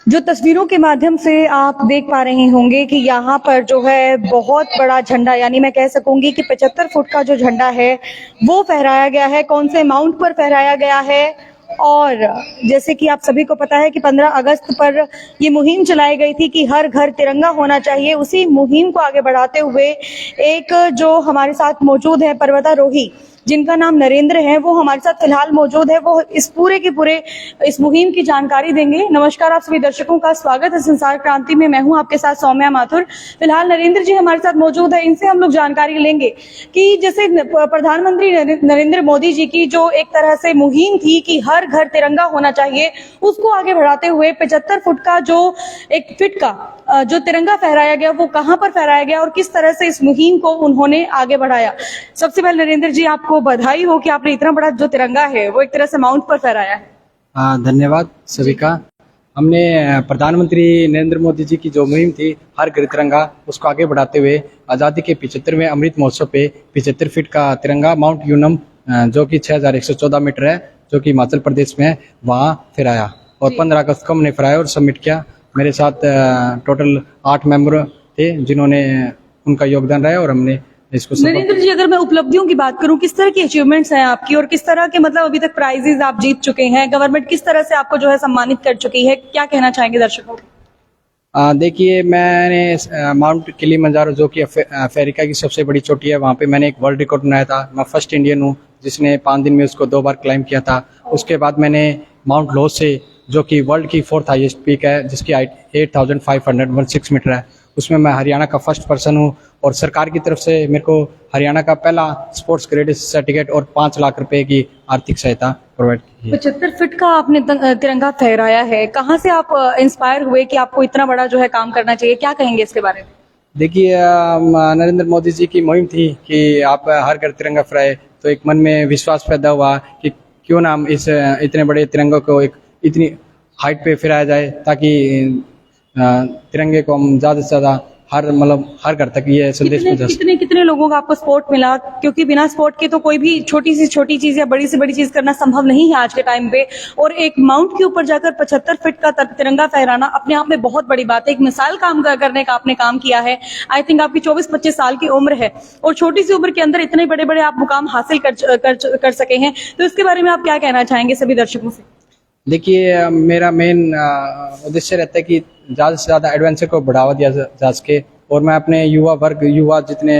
जो तस्वीरों के माध्यम से आप देख पा रहे होंगे कि यहाँ पर जो है बहुत बड़ा झंडा, यानी मैं कह सकूंगी कि 75 फुट का जो झंडा है वो फहराया गया है। कौन से माउंट पर फहराया गया है, और जैसे कि आप सभी को पता है कि 15 अगस्त पर ये मुहिम चलाई गई थी कि हर घर तिरंगा होना चाहिए। उसी मुहिम को आगे बढ़ाते हुए एक जो हमारे साथ मौजूद है पर्वतारोही, जिनका नाम नरेंद्र है, वो हमारे साथ फिलहाल मौजूद है। वो इस पूरे के पूरे इस मुहिम की जानकारी देंगे। नमस्कार, आप सभी दर्शकों का स्वागत है संसार क्रांति में। मैं हूं आपके साथ सौम्या माथुर। फिलहाल नरेंद्र जी हमारे साथ मौजूद है, इनसे हम लोग जानकारी लेंगे कि जैसे प्रधानमंत्री नरेंद्र मोदी जी की जो एक तरह से मुहिम थी कि हर घर तिरंगा होना चाहिए, उसको आगे बढ़ाते हुए 75 फुट का जो एक फिट का जो तिरंगा फहराया गया, वो कहां पर फहराया गया और किस तरह से इस मुहिम को उन्होंने आगे बढ़ाया। सबसे पहले नरेंद्र जी, आपको बधाई हो कि आपने इतना बड़ा जो तिरंगा है वो एक तरह से माउंट पर फहराया है। धन्यवाद सभी का। हमने प्रधानमंत्री नरेंद्र मोदी जी की जो मुहिम थी हर घर तिरंगा, उसको आगे बढ़ाते हुए आज़ादी के 75वें अमृत महोत्सव पे 75 फीट का तिरंगा माउंट यूनम, जो कि 6114 मीटर है, जो कि हिमाचल प्रदेश में है, वहाँ फहराया। और 15 अगस्त को हमने फहराया और सबमिट किया। मेरे साथ टोटल 8 मेंबर थे जिन्होंने उनका योगदान रहा और हमने इसको। नरेंद्र जी, अगर मैं उपलब्धियों की बात करूं, किस तरह की अचीवमेंट्स हैं आपकी और किस तरह के मतलब अभी तक प्राइजेस आप जीत चुके हैं? गवर्नमेंट किस तरह से आपको जो है सम्मानित कर चुकी है? क्या कहना चाहेंगे दर्शकों को? देखिए, मैंने माउंट किलिमंजारो, जो कि अफ्रीका की सबसे बड़ी चोटी है, वहाँ पे मैंने एक वर्ल्ड रिकॉर्ड बनाया था। मैं फर्स्ट इंडियन हूँ जिसने 5 दिन में उसको 2 बार क्लाइम किया था। उसके बाद मैंने माउंट लोसे, जो कि वर्ल्ड की 4th हाईएस्ट पीक है, जिसकी हाइट 8516 मीटर है, उसमें मैं हरियाणा का फर्स्ट पर्सन हूँ। और सरकार की तरफ से मेरे को हरियाणा का पहला स्पोर्ट्स क्रेडिट सर्टिफिकेट और 5 लाख रुपए की आर्थिक सहायता प्रोवाइड की है। 75 फीट का आपने तिरंगा फहराया है, कहाँ से आप इंस्पायर हुए कि आपको इतना बड़ा जो है काम करना चाहिए? क्या कहेंगे इसके बारे में? देखिए, नरेंद्र मोदी जी की मुहिम थी कि आप हर घर तिरंगा फहराए, तो एक मन में विश्वास पैदा हुआ कि क्यों ना हम इस इतने बड़े तिरंगे को एक इतनी हाइट पे फहराया जाए, ताकि तिरंगे को हम ज्यादा से ज्यादा हर घर तक ये संदेश पहुंचा सकें। कितने लोगों का आपको सपोर्ट मिला? क्योंकि बिना सपोर्ट के तो कोई भी छोटी सी छोटी चीज या बड़ी से बड़ी चीज करना संभव नहीं है आज के टाइम पे। और एक माउंट के ऊपर जाकर 75 फीट का तिरंगा फहराना अपने आप में बहुत बड़ी बात है। एक मिसाल काम करने का आपने काम किया है। आई थिंक आपकी 24-25 साल की उम्र है और छोटी सी उम्र के अंदर इतने बड़े बड़े आप मुकाम हासिल कर सके हैं, तो इसके बारे में आप क्या कहना चाहेंगे सभी दर्शकों से? देखिए, मेरा मेन उद्देश्य रहता है कि ज़्यादा से ज़्यादा एडवेंचर को बढ़ावा दिया जा सके। और मैं अपने युवा जितने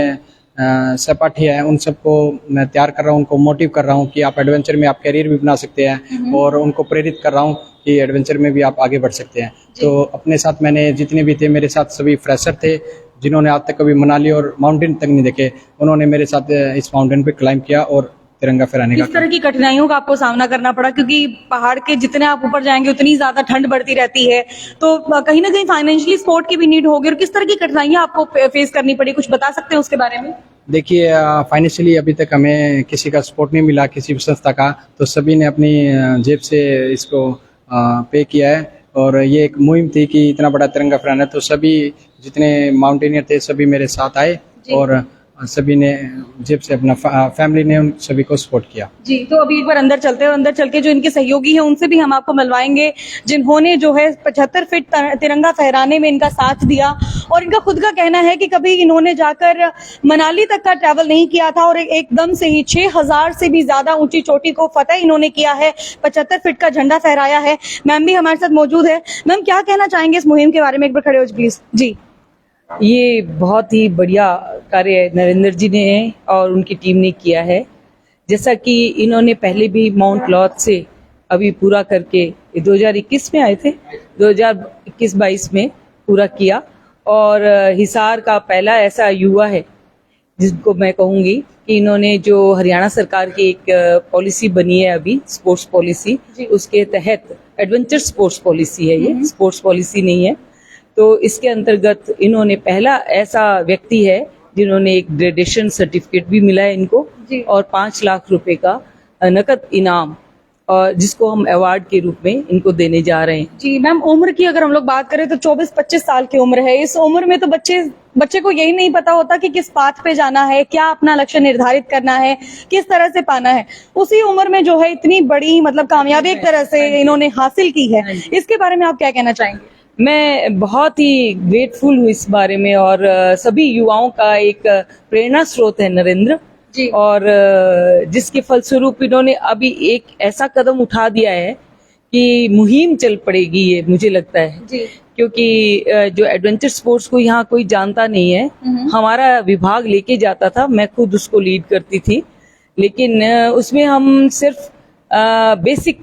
सहपाठी हैं उन सबको मैं तैयार कर रहा हूँ, उनको मोटिव कर रहा हूँ कि आप एडवेंचर में आप करियर भी बना सकते हैं, और उनको प्रेरित कर रहा हूँ कि एडवेंचर में भी आप आगे बढ़ सकते हैं। तो अपने साथ मैंने जितने भी थे, मेरे साथ सभी फ्रेशर थे जिन्होंने आज तक कभी मनाली और माउंटेन तक नहीं देखे, उन्होंने मेरे साथ इस माउंटेन पे क्लाइम किया और तिरंगा फहराने का। किस तरह की कठिनाइयों का आपको सामना करना पड़ा? क्योंकि पहाड़ के जितने आप ऊपर जाएंगे उतनी ज्यादा ठंड बढ़ती रहती है, तो कहीं ना कहीं फाइनेंशियली सपोर्ट की भी नीड होगी, और किस तरह की कठिनाइयां आपको फेस करनी पड़ी? कुछ बता सकते हैं उसके बारे में? देखिए, फाइनेंशियली अभी तक हमें किसी का सपोर्ट नहीं मिला, किसी भी संस्था का, तो सभी ने अपनी जेब से इसको पे किया है। और ये एक मुहिम थी कि इतना बड़ा तिरंगा फहराना, तो सभी जितने माउंटेनियर थे सभी मेरे साथ आए और सभी ने जेब से अपना फैमिली ने उन सभी को सपोर्ट किया। जी, तो अभी एक बार अंदर चलते हैं और अंदर चल के जो इनके सहयोगी हैं उनसे भी हम आपको मिलवाएंगे, जिन्होंने जो है 75 फीट तिरंगा फहराने में इनका साथ दिया। और इनका खुद का कहना है कि कभी इन्होंने जाकर मनाली तक का ट्रैवल नहीं किया था और एकदम से ही 6000 से भी ज्यादा ऊंची चोटी को फतेह इन्होंने किया है, 75 फीट का झंडा फहराया है। मैम भी हमारे साथ मौजूद है। मैम, क्या कहना चाहेंगे इस मुहिम के बारे में? एक बार खड़े हो प्लीज। जी, ये बहुत ही बढ़िया कार्य नरेंद्र जी ने और उनकी टीम ने किया है। जैसा कि इन्होंने पहले भी माउंट लॉथ से अभी पूरा करके 2021 में आए थे, 2021-22 में पूरा किया। और हिसार का पहला ऐसा युवा है जिसको मैं कहूँगी कि इन्होंने जो हरियाणा सरकार की एक पॉलिसी बनी है अभी, स्पोर्ट्स पॉलिसी, उसके तहत एडवेंचर स्पोर्ट्स पॉलिसी है, ये स्पोर्ट्स पॉलिसी नहीं है। तो इसके अंतर्गत इन्होंने पहला ऐसा व्यक्ति है जिन्होंने एक ग्रेडेशन सर्टिफिकेट भी मिला है इनको, और 5 लाख रुपए का नकद इनाम, और जिसको हम अवार्ड के रूप में इनको देने जा रहे हैं। जी मैम, उम्र की अगर हम लोग बात करें तो 24-25 साल की उम्र है। इस उम्र में तो बच्चे को यही नहीं पता होता कि किस पाथ पे जाना है, क्या अपना लक्ष्य निर्धारित करना है, किस तरह से पाना है। उसी उम्र में जो है इतनी बड़ी मतलब कामयाबी एक तरह से इन्होंने हासिल की है, इसके बारे में आप क्या कहना चाहेंगे? मैं बहुत ही ग्रेटफुल हूँ इस बारे में, और सभी युवाओं का एक प्रेरणा स्रोत है नरेंद्र जी। और जिसके फलस्वरूप इन्होंने अभी एक ऐसा कदम उठा दिया है कि मुहिम चल पड़ेगी ये, मुझे लगता है जी। क्योंकि जो एडवेंचर स्पोर्ट्स को यहाँ कोई जानता नहीं है। हमारा विभाग लेके जाता था, मैं खुद उसको लीड करती थी, लेकिन उसमें हम सिर्फ बेसिक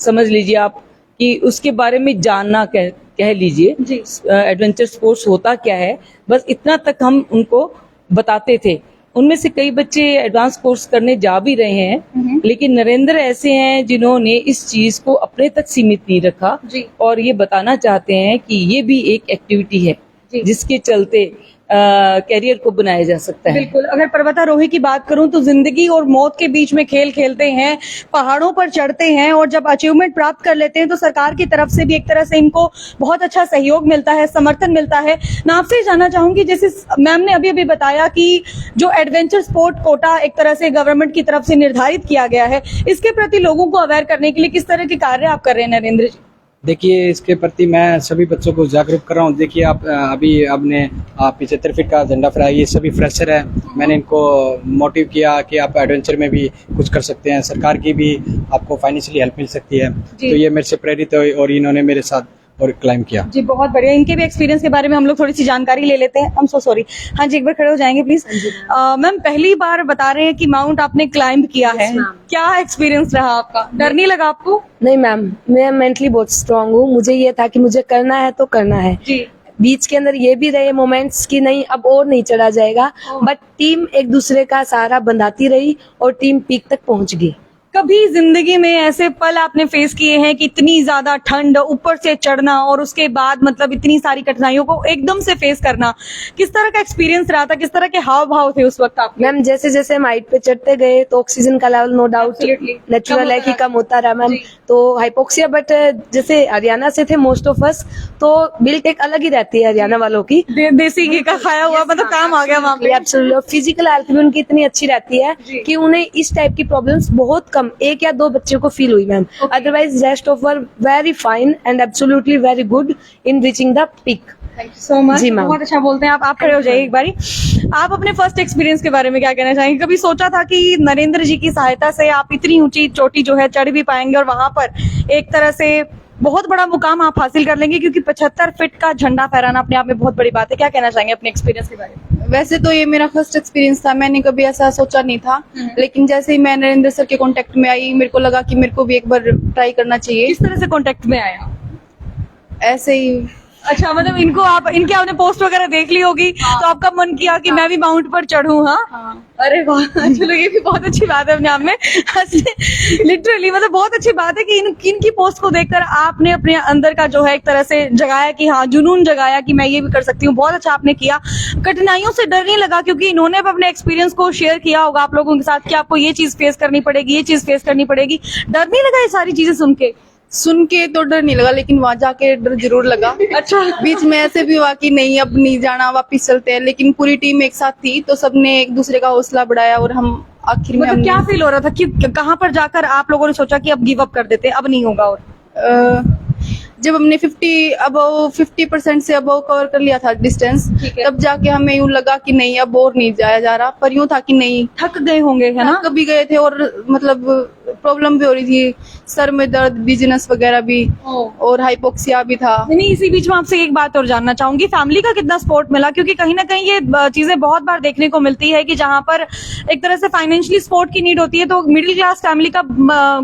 समझ लीजिए आप कि उसके बारे में जानना कह लीजिए जी। एडवेंचर स्पोर्ट्स होता क्या है, बस इतना तक हम उनको बताते थे। उनमें से कई बच्चे एडवांस कोर्स करने जा भी रहे हैं, लेकिन नरेंद्र ऐसे हैं जिन्होंने इस चीज को अपने तक सीमित नहीं रखा जी। और ये बताना चाहते हैं कि ये भी एक एक्टिविटी है जी। जिसके चलते कैरियर को बनाया जा सकता है। बिल्कुल, अगर पर्वतारोही की बात करूं तो जिंदगी और मौत के बीच में खेल खेलते हैं, पहाड़ों पर चढ़ते हैं और जब अचीवमेंट प्राप्त कर लेते हैं तो सरकार की तरफ से भी एक तरह से इनको बहुत अच्छा सहयोग मिलता है, समर्थन मिलता है। मैं आपसे जानना चाहूंगी, जैसे मैम ने अभी अभी बताया कि जो एडवेंचर स्पोर्ट कोटा एक तरह से गवर्नमेंट की तरफ से निर्धारित किया गया है, इसके प्रति लोगों को अवेयर करने के लिए किस तरह के कार्य आप कर रहे हैं नरेंद्र जी? देखिए, इसके प्रति मैं सभी बच्चों को जागरूक कर रहा हूँ। देखिए, आप अभी आपने 75 फीट का झंडा फहराया, ये सभी फ्रेशर है। मैंने इनको मोटिव किया कि आप एडवेंचर में भी कुछ कर सकते हैं, सरकार की भी आपको फाइनेंशियली हेल्प मिल सकती है। तो ये मेरे से प्रेरित हुए और इन्होंने मेरे साथ और क्लाइम किया। जी, बहुत बढ़िया। इनके भी एक्सपीरियंस के बारे में हम लोग थोड़ी सी जानकारी ले लेते हैं। I am so sorry. हाँ जी, एक बार खड़े हो जाएंगे प्लीज। मैम, पहली बार बता रहे हैं कि माउंट आपने क्लाइंब किया है, क्या एक्सपीरियंस रहा आपका? डर नहीं लगा आपको? नहीं मैम, मैं मेंटली बहुत स्ट्रांग हूँ। मुझे ये था कि मुझे करना है तो करना है। जी। बीच के अंदर ये भी रहे मोमेंट्स कि नहीं अब और नहीं चढ़ा जाएगा, बट टीम एक दूसरे का सहारा बंधाती रही और टीम पीक तक पहुंच गई। कभी जिंदगी में ऐसे पल आपने फेस किए हैं कि इतनी ज्यादा ठंड, ऊपर से चढ़ना और उसके बाद मतलब इतनी सारी कठिनाइयों को एकदम से फेस करना, किस तरह का एक्सपीरियंस रहा था? किस तरह के हाव भाव थे उस वक्त आपके? मैम, जैसे जैसे हम हाइट पे चढ़ते गए तो ऑक्सीजन का level no doubt Absolutely. Natural है कि कम होता रहा मैम। जी। तो हाइपोक्सिया, बट जैसे हरियाणा से थे मोस्ट ऑफ अस, तो बिल्ट एक अलग ही रहती है हरियाणा वालों की। देसी घी का खाया हुआ मतलब काम आ गया वहाँ पे। फिजिकल हेल्थ भी उनकी इतनी अच्छी रहती है जी। कि उन्हें इस टाइप की प्रॉब्लम्स बहुत कम, एक या दो बच्चों को फील हुई ma'am. Otherwise rest of were very fine and absolutely very good in reaching the peak. Thank you so much. जी मैम। बहुत अच्छा बोलते हैं आप खड़े हो जाइए एक बारी। आप अपने फर्स्ट एक्सपीरियंस के बारे में क्या कहना चाहेंगे? कभी सोचा था कि नरेंद्र जी की सहायता से आप इतनी ऊंची चोटी जो है चढ़ भी पाएंगे और वहां पर एक तरह से बहुत बड़ा मुकाम आप हासिल कर लेंगे? क्योंकि 75 फीट का झंडा फहराना अपने आप में बहुत बड़ी बात है। क्या कहना चाहेंगे अपने एक्सपीरियंस के बारे में? वैसे तो ये मेरा फर्स्ट एक्सपीरियंस था, मैंने कभी ऐसा सोचा नहीं था, लेकिन जैसे ही मैं नरेंद्र सर के कांटेक्ट में आई, मेरे को लगा कि मेरे को भी एक बार ट्राई करना चाहिए। किस तरह से कांटेक्ट में आया? ऐसे ही। अच्छा, मतलब इनके आपने पोस्ट वगैरह देख ली होगी, तो आपका मन किया कि मैं भी माउंट पर चढ़ूं। हाँ। अरे वाह, चलो ये भी बहुत अच्छी बात है अपने आप में। लिटरली मतलब बहुत अच्छी बात है कि इनकी पोस्ट को देखकर आपने अपने अंदर का जो है एक तरह से जगाया कि हाँ, जुनून जगाया कि मैं ये भी कर सकती हूँ। बहुत अच्छा आपने किया। कठिनाइयों से डर नहीं लगा? क्योंकि इन्होंने भी अपने एक्सपीरियंस को शेयर किया होगा आप लोगों के साथ कि आपको ये चीज फेस करनी पड़ेगी, ये चीज फेस करनी पड़ेगी। डर नहीं लगा ये सारी चीजें सुन के तो डर नहीं लगा, लेकिन वहां जाके डर जरूर लगा। अच्छा। बीच में ऐसे भी हुआ कि नहीं अब नहीं जाना, वापिस चलते हैं, लेकिन पूरी टीम एक साथ थी तो सबने एक दूसरे का हौसला बढ़ाया और हम आखिर में मतलब क्या फील हो रहा था कि कहाँ पर जाकर आप लोगों ने सोचा कि अब गिव अप कर देते हैं, अब नहीं होगा? और जब हमने 50% से अबव कवर कर लिया था डिस्टेंस, तब जाके हमें यूं लगा कि नहीं अब और नहीं जाया जा रहा, पर यूं था कि नहीं, थक गए होंगे, है ना? कभी गए थे और मतलब प्रॉब्लम भी हो रही थी, सर में दर्द, बिजनेस वगैरह भी और हाइपोक्सिया भी था। नहीं, इसी बीच में आपसे एक बात और जानना चाहूंगी, फैमिली का कितना सपोर्ट मिला? क्योंकि कहीं ना कहीं ये चीजें बहुत बार देखने को मिलती है कि जहां पर एक तरह से फाइनेंशियली सपोर्ट की नीड होती है तो मिडिल क्लास फैमिली का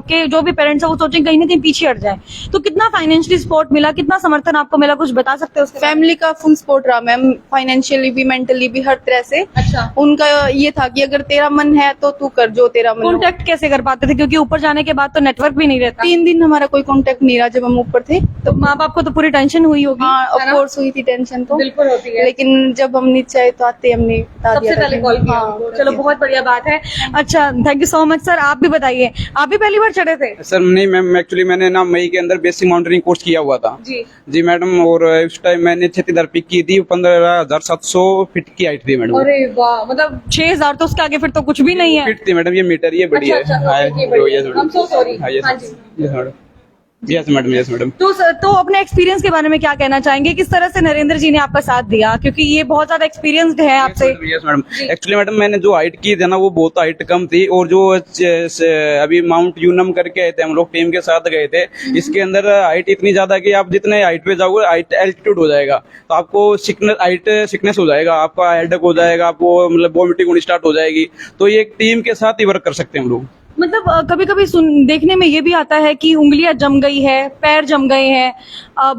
के जो भी पेरेंट्स है वो सोचें कहीं ना कहीं पीछे हट जाए। तो कितना फाइनेंशियली सपोर्ट मिला, कितना समर्थन आपको मिला, कुछ बता सकते हो? फैमिली का फुल सपोर्ट रहा मैम, फाइनेंशियली भी, मेंटली भी, हर तरह से। अच्छा। उनका ये था कि अगर तेरा मन है तो तू कर, जो तेरा मन हो। कॉन्टेक्ट कैसे कर पाते थे? क्योंकि ऊपर जाने के बाद तो नेटवर्क भी नहीं रहता। 3 दिन हमारा कोई कांटेक्ट नहीं रहा जब हम ऊपर थे। तो माँ बाप को तो पूरी टेंशन हुई होगी। हाँ, ऑफ कोर्स हुई थी टेंशन तो, बिल्कुल होती है। लेकिन जब हम नीचे आए तो आते हमने बता दिया सबसे था पहले कि- कॉल किया। हाँ, चलो बहुत बढ़िया बात है। अच्छा, thank you so much sir. आप भी बताइए, आप भी पहली बार चढ़े थे? सर नहीं मैम, एक्चुअली मैंने ना मई के अंदर बेसिक माउंटेनिंग कोर्स किया हुआ था। जी मैडम, और उस टाइम मैंने 36,000 पिक की थी, 15,700 फीट की हाइट थी मैडम। अरे वाह, मतलब 6,000 तो उसके आगे फिर तो कुछ भी नहीं है। फिट थी मैडम, ये मीटर ये बड़ी है। अच्छा, हाँ, okay, जो ये बढ़िया। I'm so sorry। हाँ, ये हाँ जी। ये थोड़ा यस मैडम, यस मैडम। तो अपने एक्सपीरियंस के बारे में क्या कहना चाहेंगे, किस तरह से नरेंद्र जी ने आपका साथ दिया, क्योंकि ये बहुत ज्यादा एक्सपीरियंस्ड है आपसे। यस मैडम, एक्चुअली मैडम मैंने जो हाइट की थी ना वो बहुत हाइट कम थी, और जो अभी माउंट यूनम करके आए थे हम लोग टीम के साथ गए थे, इसके अंदर हाइट इतनी ज्यादा कि आप जितने हाइट पे जाओगे हाइट एल्टीट्यूड हो जाएगा तो आपको सिकनेस हो जाएगा, आपका हेडेक हो जाएगा, आपको मतलब वॉमिटिंग होनी स्टार्ट हो जाएगी। तो ये एक टीम के साथ ही वर्क कर सकते हैं हम लोग। मतलब कभी कभी देखने में ये भी आता है कि उंगलियां जम गई है, पैर जम गए हैं,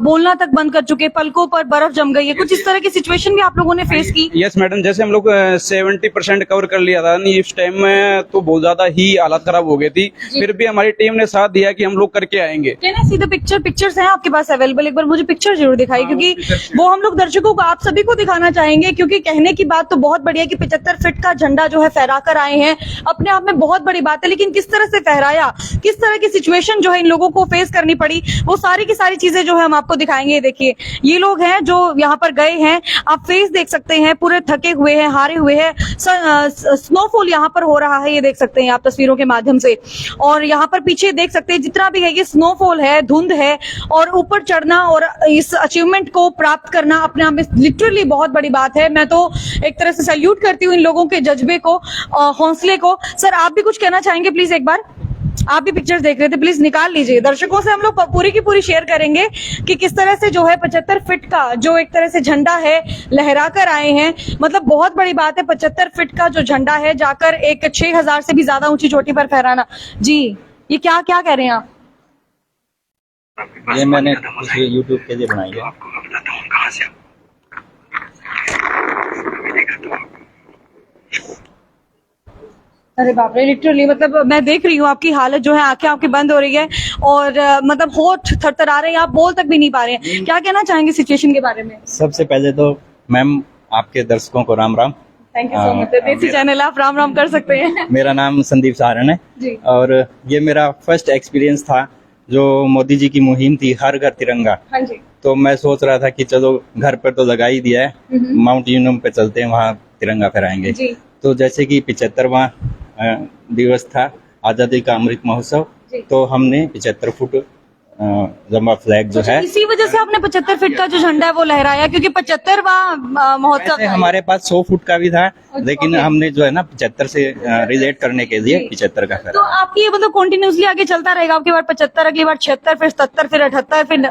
बोलना तक बंद कर चुके, पलकों पर बर्फ जम गई है, कुछ इस तरह की सिचुएशन भी आप लोगों ने फेस की। यस मैडम, जैसे हम लोग 70% कवर कर लिया था इस टाइम में, तो बहुत ज्यादा ही हालत खराब हो गई थी, फिर भी हमारी टीम ने साथ दिया कि हम लोग करके आएंगे। Can I see the pictures हैं आपके पास अवेलेबल? एक बार मुझे पिक्चर जरूर दिखाई, क्योंकि वो हम लोग दर्शकों को, आप सभी को दिखाना चाहेंगे, क्योंकि कहने की बात तो बहुत बढ़िया कि 75 फीट का झंडा जो है फहरा कर आए हैं, अपने आप में बहुत बड़ी बात है, लेकिन किस तरह से फहराया, किस तरह की सिचुएशन जो है इन लोगों को फेस करनी पड़ी, वो सारी की सारी चीजें जो है हम आपको दिखाएंगे। देखिए ये लोग हैं जो यहाँ पर गए हैं, आप फेस देख सकते हैं, पूरे थके हुए हैं, हारे हुए हैं। स्नोफॉल यहाँ पर हो रहा है, ये देख सकते हैं आप तस्वीरों के माध्यम से, और यहाँ पर पीछे देख सकते हैं जितना भी है ये स्नोफॉल है, धुंध है, और ऊपर चढ़ना और इस अचीवमेंट को प्राप्त करना अपने आप में लिटरली बहुत बड़ी बात है। मैं तो एक तरह से सैल्यूट करती हूँ इन लोगों के जज्बे को, हौसले को। सर आप भी कुछ कहना चाहेंगे प्लीज? एक बार आप भी पिक्चर्स देख रहे थे, प्लीज निकाल लीजिए, दर्शकों से हम लोग पूरी की पूरी शेयर करेंगे कि किस तरह से जो है 75 फीट का जो एक तरह से झंडा है लहरा कर आए हैं। मतलब बहुत बड़ी बात है 75 फीट का जो झंडा है जाकर एक 6000 से भी ज्यादा ऊंची चोटी पर फहराना। जी ये क्या क्या कह रहे हैं आप? ये मैंने यूट्यूब के लिए बनाई है। अरे बाप रे, लिटरली मतलब मैं देख रही हूँ आपकी हालत जो है, आंखें आपकी बंद हो रही है, और मतलब होठ थरथरा रहे हैं, आप बोल तक भी नहीं पा रहे हैं। क्या कहना चाहेंगे सिचुएशन के बारे में? सबसे पहले तो मैम आपके दर्शकों को Ram Ram. Thank you so much. देसी चैनल आप राम राम कर सकते हैं। मेरा नाम संदीप सहारण है जी। और ये मेरा फर्स्ट एक्सपीरियंस था जो मोदी जी की मुहिम थी हर घर तिरंगा। हाँ जी। तो मैं सोच रहा था कि चलो घर पर तो लगा ही दिया है, माउंट यूनम पे चलते हैं, वहाँ तिरंगा फहराएंगे। जी। तो जैसे कि 75वां दिवस था आजादी का अमृत महोत्सव, तो हमने 75 फुट लंबा फ्लैग जो है, इसी वजह से आपने 75 फीट का जो झंडा है वो लहराया, क्योंकि 75वां महोत्सव वैसे हमारे पास 100 फुट का भी था, लेकिन हमने जो है ना 75 से रिलेट करने के लिए 75 का तो करा। आपकी ये मतलब कंटिन्यूसली आगे चलता रहेगा, आपकी बार 75, अगली बार 76, फिर 77, फिर 78, फिर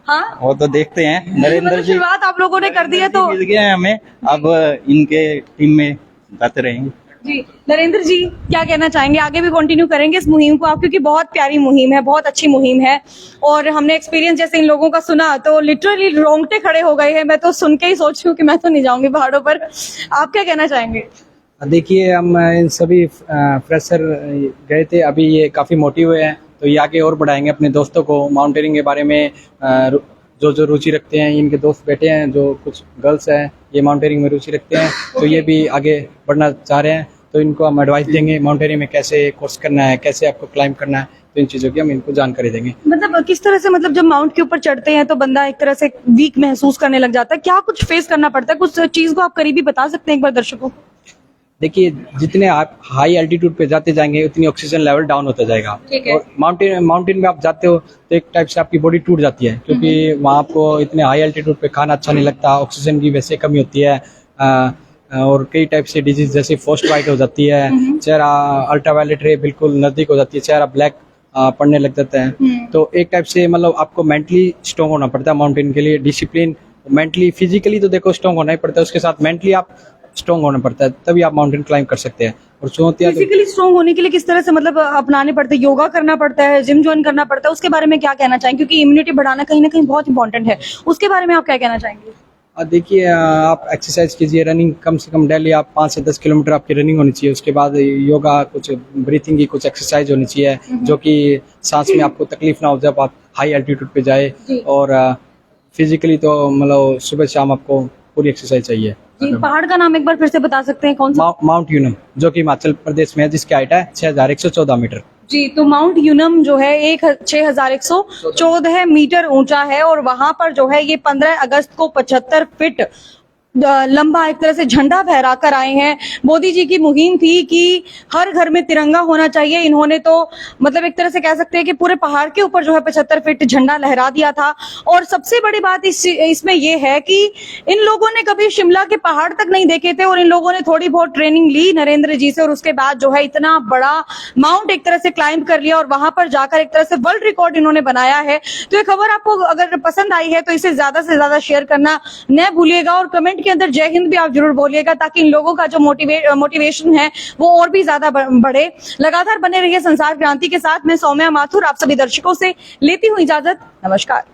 हाँ वो तो देखते हैं। नरेंद्र जी शुरुआत आप लोगों ने कर दी है तो मिल गए हैं हमें, अब इनके टीम में जाते रहेंगे। जी। नरेंद्र जी क्या कहना चाहेंगे, आगे भी कंटिन्यू करेंगे इस मुहिम को आप, क्योंकि बहुत प्यारी मुहिम है, बहुत अच्छी मुहिम है, और हमने एक्सपीरियंस जैसे इन लोगों का सुना तो लिटरली रोंगटे खड़े हो गए हैं। मैं तो सुन के ही सोच रही हूँ कि मैं तो नहीं जाऊंगी पहाड़ों पर। आप क्या कहना चाहेंगे? देखिए हम इन सभी फ्रेशर गए थे, अभी ये काफ़ी मोटिव हुए हैं, तो ये आगे और बढ़ाएंगे अपने दोस्तों को माउंटेनिंग के बारे में। जो रुचि रखते हैं, इनके दोस्त बैठे हैं जो कुछ गर्ल्स हैं, ये माउंटेनिंग में रुचि रखते हैं, तो ये भी आगे बढ़ना चाह रहे हैं, तो इनको हम एडवाइस देंगे माउंटेनिंग में कैसे कोर्स करना है, कैसे आपको क्लाइंब करना है, तो इन चीज़ों की हम इनको जानकारी देंगे। मतलब किस तरह से, मतलब जब माउंट के ऊपर चढ़ते हैं तो बंदा एक तरह से वीक महसूस करने लग जाता है, क्या कुछ फेस करना पड़ता है, कुछ चीज को आप करीबी बता सकते हैं एक बार दर्शकों? देखिए जितने आप हाई एल्टीट्यूड पे जाते जाएंगे उतनी ऑक्सीजन लेवल डाउन होता जाएगा, और माउंटेन में आप जाते हो तो एक टाइप से आपकी बॉडी टूट जाती है, क्योंकि वहाँ आपको इतने हाई एल्टीट्यूड पे खाना अच्छा नहीं लगता, ऑक्सीजन की वैसे कमी होती है, और कई टाइप से डिजीज जैसे फ्रॉस्ट बाइट हो जाती है, चेहरा अल्ट्रावायलेट रे बिल्कुल नजदीक हो जाती है, चेहरा ब्लैक पड़ने लग जाता है। तो एक टाइप से मतलब आपको मेंटली स्ट्रॉन्ग होना पड़ता है माउंटेन के लिए, डिसिप्लिन, मेंटली फिजिकली तो देखो स्ट्रॉन्ग होना ही पड़ता है, उसके साथ मेंटली आप स्ट्रॉन्ग होना पड़ता है, तभी आप माउंटेन क्लाइंब कर सकते हैं। और चुनौतियां फिजिकली स्ट्रॉन्ग होने के लिए किस तरह से मतलब अपनाने पड़ते हैं? योगा करना पड़ता है, जिम ज्वाइन करना पड़ता है, उसके बारे में क्या कहना चाहेंगे, क्योंकि इम्यूनिटी बढ़ाना कहीं ना कहीं बहुत इंपॉर्टेंट है, उसके बारे में आप क्या कहना चाहेंगे? देखिए आप एक्सरसाइज कीजिए, रनिंग कम से कम डेली आप 5 से 10 किलोमीटर आपकी रनिंग होनी चाहिए, उसके बाद योगा, कुछ ब्रीथिंग की कुछ एक्सरसाइज होनी चाहिए, जो कि सांस में आपको तकलीफ ना हो जब आप हाई एल्टीट्यूड पे जाए, और फिजिकली तो मतलब सुबह शाम आपको पूरी एक्सरसाइज चाहिए। जी, पहाड़ का नाम एक बार फिर से बता सकते हैं कौन सा? माउंट यूनम, जो कि हिमाचल प्रदेश में है, जिसकी हाइट है 6114 मीटर। जी, तो माउंट यूनम जो है 6114 मीटर ऊंचा है, और वहां पर जो है ये 15 अगस्त को 75 फीट लंबा एक तरह से झंडा फहरा कर आए हैं। मोदी जी की मुहिम थी कि हर घर में तिरंगा होना चाहिए। इन्होंने तो मतलब एक तरह से कह सकते हैं कि पूरे पहाड़ के ऊपर जो है 75 फीट झंडा लहरा दिया था। और सबसे बड़ी बात इसमें यह है कि इन लोगों ने कभी शिमला के पहाड़ तक नहीं देखे थे और इन लोगों ने थोड़ी बहुत ट्रेनिंग ली नरेंद्र जी से और उसके बाद जो है इतना बड़ा माउंट एक तरह से क्लाइंब कर लिया और वहां पर जाकर एक तरह से वर्ल्ड रिकॉर्ड इन्होंने बनाया है। तो ये खबर आपको अगर पसंद आई है तो इसे ज्यादा से ज्यादा शेयर करना न भूलिएगा और कमेंट के अंदर जय हिंद भी आप जरूर बोलिएगा ताकि इन लोगों का जो मोटिवेशन है वो और भी ज्यादा बढ़े। लगातार बने रहिए संसार क्रांति के साथ। मैं सौम्या माथुर आप सभी दर्शकों से लेती हूँ इजाजत। नमस्कार।